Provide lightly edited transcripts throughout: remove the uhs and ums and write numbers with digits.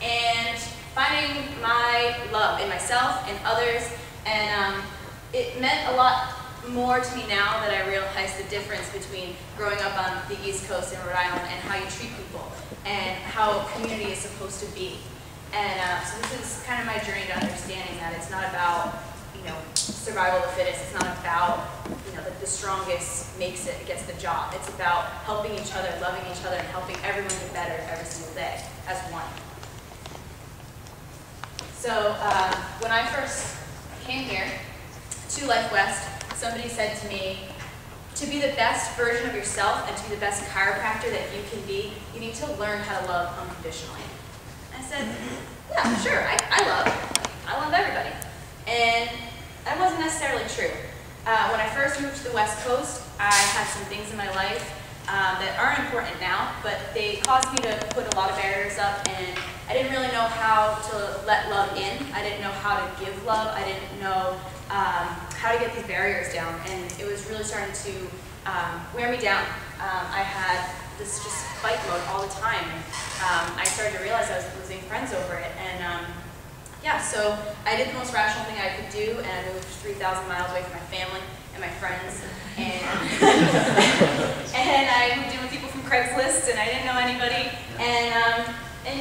and finding my love in myself and others, and it meant a lot more to me now that I realized the difference between growing up on the East Coast in Rhode Island and how you treat people and how community is supposed to be. And so this is kind of my journey to understanding that it's not about, survival of the fittest. It's not about, the strongest gets the job. It's about helping each other, loving each other, and helping everyone get better every single day as one. So when I first came here to Life West, somebody said to me, to be the best version of yourself and to be the best chiropractor that you can be, you need to learn how to love unconditionally. I said, yeah, sure, I love everybody. And that wasn't necessarily true. When I first moved to the West Coast, I had some things in my life that aren't important now, but they caused me to put a lot of barriers up, and I didn't really know how to let love in. I didn't know how to give love. I didn't know how to get these barriers down, and it was really starting to wear me down. I had this just fight mode all the time. I started to realize I was losing friends over it, and yeah, so I did the most rational thing I could do, and I moved 3,000 miles away from my family and my friends, and and I moved in with people from Craigslist, and I didn't know anybody, and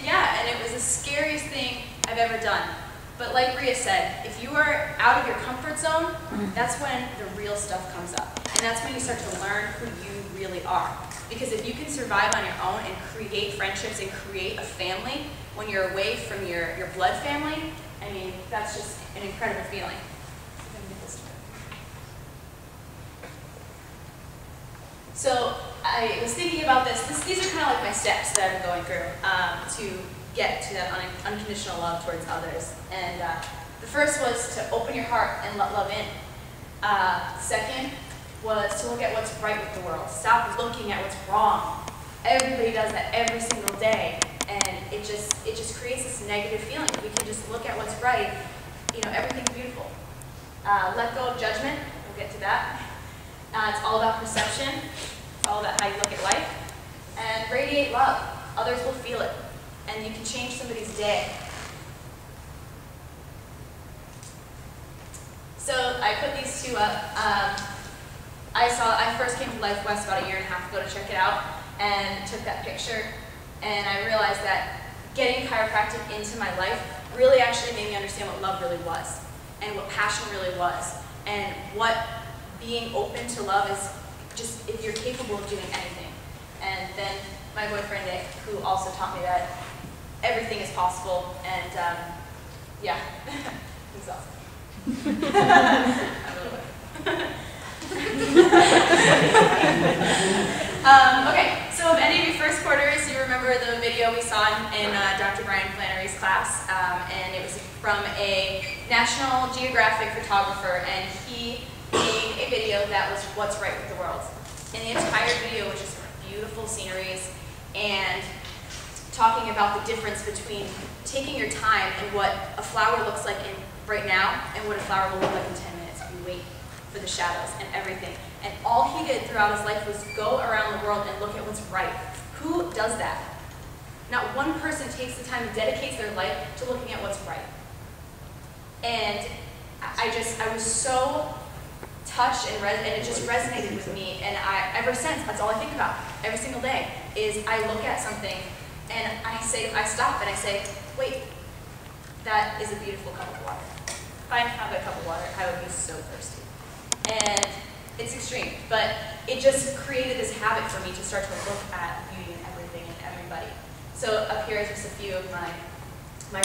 yeah, and it was the scariest thing I've ever done. But like Bria said, if you are out of your comfort zone, that's when the real stuff comes up, and that's when you start to learn who you really are. Because if you can survive on your own and create friendships and create a family when you're away from your blood family, I mean, that's just an incredible feeling. So I was thinking about this. These are kind of like my steps that I've been going through to get to that unconditional love towards others. And the first was to open your heart and let love in. Second was to look at what's right with the world. Stop looking at what's wrong. Everybody does that every single day, and it just creates this negative feeling. If we can just look at what's right, everything's beautiful. Let go of judgment. We'll get to that. It's all about perception. It's all about how you look at life. And radiate love. Others will feel it, and you can change somebody's day. So I put these two up. I first came to Life West about 1.5 years ago to check it out, and took that picture, and I realized that getting chiropractic into my life really actually made me understand what love really was, and what passion really was, and what being open to love is, just if you're capable of doing anything. And then my boyfriend Nick, who also taught me that everything is possible, and yeah, he's awesome. Okay, so if any of you first quarters, you remember the video we saw in Dr. Brian Flannery's class, and it was from a National Geographic photographer, and he made a video that was what's right with the world. And the entire video was just beautiful sceneries and talking about the difference between taking your time and what a flower looks like right now and what a flower will look like in 10 minutes if you wait for the shadows and everything. And all he did throughout his life was go around the world and look at what's right. Who does that? Not one person takes the time and dedicates their life to looking at what's right. And I was so touched, and it just resonated with me. And ever since, that's all I think about every single day, is I look at something and I stop and I say, wait, that is a beautiful cup of water. If I didn't have that cup of water, I would be so thirsty. And it's extreme, but it just created this habit for me to start to look at beauty in everything and everybody. So up here is just a few of my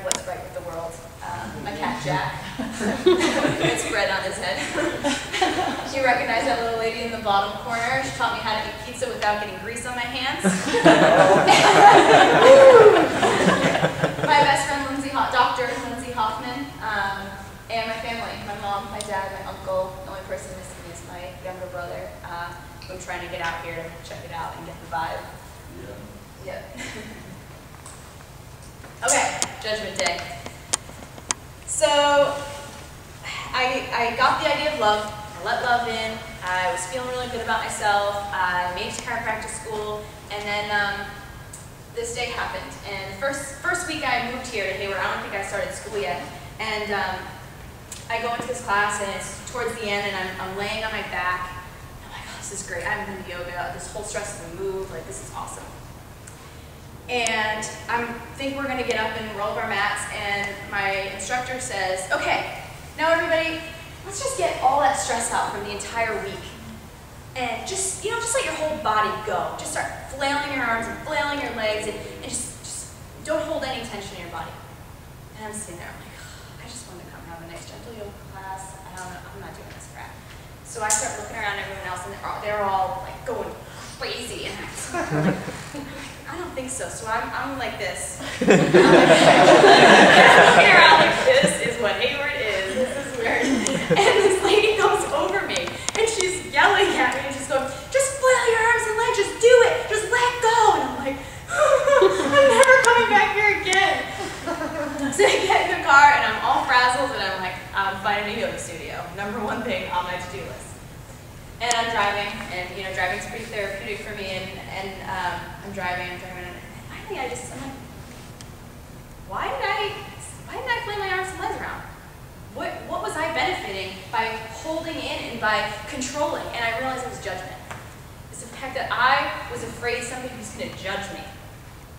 what's right with the world. My cat Jack, it's bread on his head. You recognize that little lady in the bottom corner? She taught me how to eat pizza without getting grease on my hands. My best friend Dr. Lindsay Hoffman, and my family, my mom, my dad, my uncle. The only person missing is my younger brother. I'm trying to get out here to check it out and get the vibe. Yeah. Yep. Okay, Judgment Day. So I got the idea of love. I let love in. I was feeling really good about myself. I made it to chiropractic school, and then this day happened. And the first week week I moved here to Hayward, I don't think I started school yet, and I go into this class, and it's towards the end, and I'm laying on my back. I'm like, oh, this is great. I haven't done yoga. This whole stress of the move, like, this is awesome. And I think we're going to get up and roll up our mats, and my instructor says, okay, now everybody, let's just get all that stress out from the entire week. And just, you know, just let your whole body go. Just start flailing your arms and flailing your legs, and just don't hold any tension in your body. And I'm sitting there, I'm like, oh, I just want to come have a nice gentle yoga class. I don't know, I'm not doing this crap. So I start looking around at everyone else, and they're all like going crazy, and I'm like, I don't think so. So I'm like this. I'm looking around like, this is what Hayward is. This is weird. And this lady comes over me, and she's yelling at me, and she's going, just flail your arms and legs, just do it, just let go. And I'm like, I'm never coming back here again. So I get in the car, and I'm all frazzled, and I'm like, I'm finding a yoga studio. Number one thing on my to-do list. And I'm driving, and you know, driving's pretty therapeutic for me, and I'm driving, and finally I'm like, why did I flail my arms and legs around? What was I benefiting by holding in and by controlling? And I realized it was judgment. It's the fact that I was afraid somebody was going to judge me.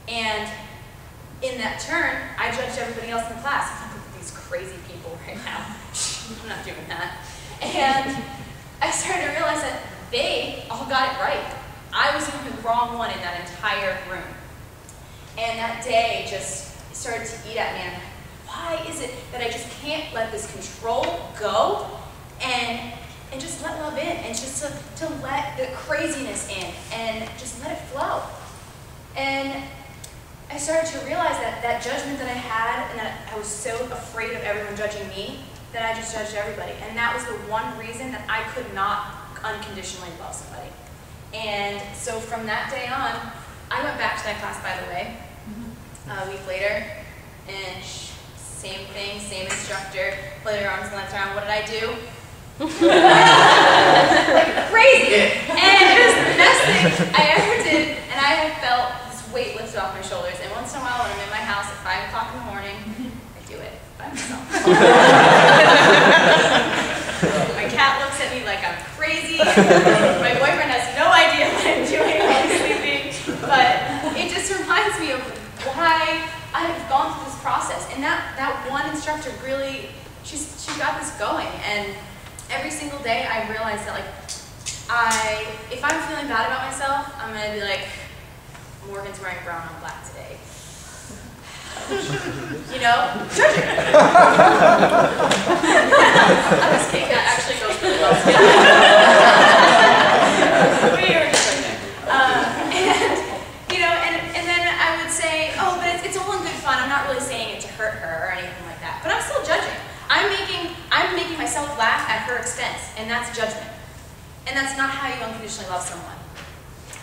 And in that turn, I judged everybody else in the class. I'm like, look at these crazy people right now. I'm not doing that. And I started to realize that they all got it right. I was the wrong one in that entire room. And that day just started to eat at me. And I'm like, why is it that I just can't let this control go and just let love in, and just to let the craziness in and just let it flow? And I started to realize that judgment that I had, and that I was so afraid of everyone judging me, that I just judged everybody. And that was the one reason that I could not unconditionally love somebody. And so from that day on, I went back to that class, by the way, a week later, and same thing, same instructor, play your arms and legs around. What did I do? Like crazy. And it was the best thing I ever did, and I have felt this weight lifted off my shoulders. And once in a while, when I'm in my house at 5 o'clock in the morning, I do it by myself. My cat looks at me like I'm crazy. My boyfriend has no idea what I'm doing while I'm sleeping. But it just reminds me of why I've gone through this process. And that one instructor really, she got this going. And every single day I realize that, like, if I'm feeling bad about myself, I'm going to be like, Morgan's wearing brown on black today. You know? I'm just kidding, that actually goes really well together. We were just right there. And, you know, and then I would say, oh, but it's all in good fun. I'm not really saying it to hurt her or anything like that. But I'm still judging. I'm making myself laugh at her expense, and that's judgment. And that's not how you unconditionally love someone.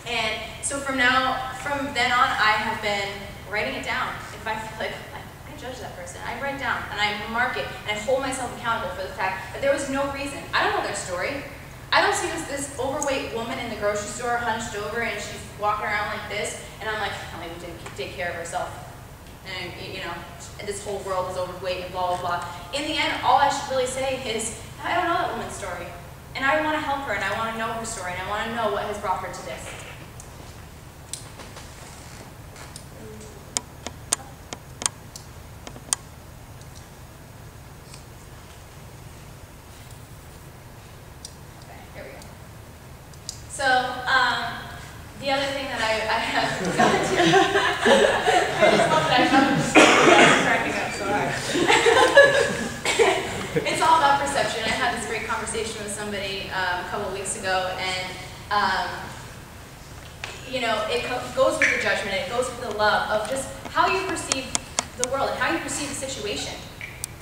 And so from then on, I have been writing it down. If I feel like I judge that person, I write it down and I mark it, and I hold myself accountable for the fact that there was no reason. I don't know their story. I don't see this overweight woman in the grocery store hunched over, and she's walking around like this, and I'm like, oh, maybe didn't take care of herself. And you know, this whole world is overweight and blah, blah, blah. In the end, all I should really say is, I don't know that woman's story. And I want to help her, and I want to know her story, and I want to know what has brought her to this. Okay, here we go. So, the other thing that I have gone to, I just love that I'm just cracking up so hard. It's all about perception. I had this great conversation with somebody a couple of weeks ago, and you know, it goes with the judgment, it goes with the love of just how you perceive the world and how you perceive the situation.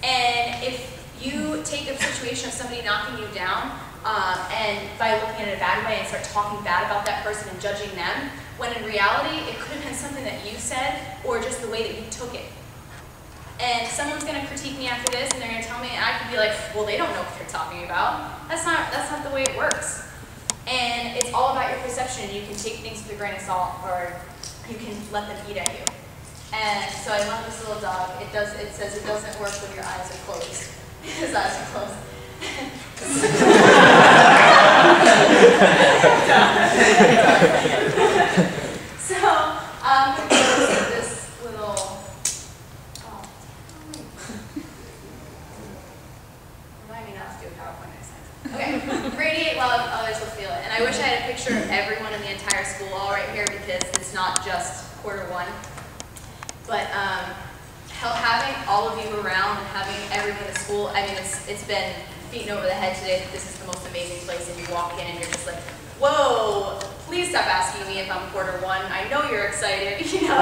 And if you take a situation of somebody knocking you down, and by looking at it a bad way and start talking bad about that person and judging them, when in reality it could have been something that you said or just the way that you took it. And someone's going to critique me after this, and they're going to tell me, and I could be like, well, they don't know what they're talking about. That's not the way it works. And it's all about your perception. You can take things with a grain of salt, or you can let them eat at you. And so I love this little dog. It says it doesn't work when your eyes are closed. His eyes are closed. So this little. Remind me not to do a PowerPoint next time. Okay, radiate love, others will feel it. And I wish I had a picture of everyone in the entire school all right here because it's not just quarter one. But having all of you around and having everyone at school, I mean, it's been beaten over the head today that this is the most amazing place, and you walk in and you're just like, whoa, please stop asking me if I'm quarter one. I know you're excited, you know.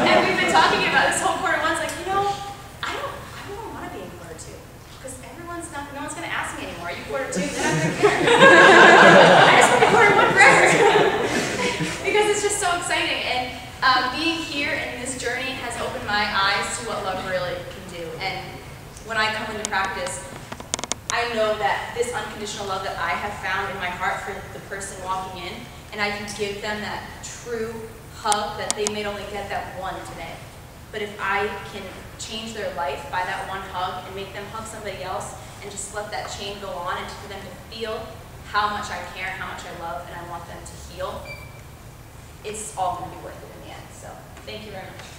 And we've been talking about this whole quarter one's like, you know, I don't want to be in quarter two because no one's going to ask me anymore. Are you quarter two? Then I'm going to care. I just want to be quarter one forever because it's just so exciting. And being here in this journey has opened my eyes to what love really can do. And when I come into practice, I know that this unconditional love that I have found in my heart for the person walking in, and I can give them that true hug that they may only get that one today. But if I can change their life by that one hug and make them hug somebody else and just let that chain go on and for them to feel how much I care, how much I love, and I want them to heal, it's all going to be worth it in the end. So thank you very much.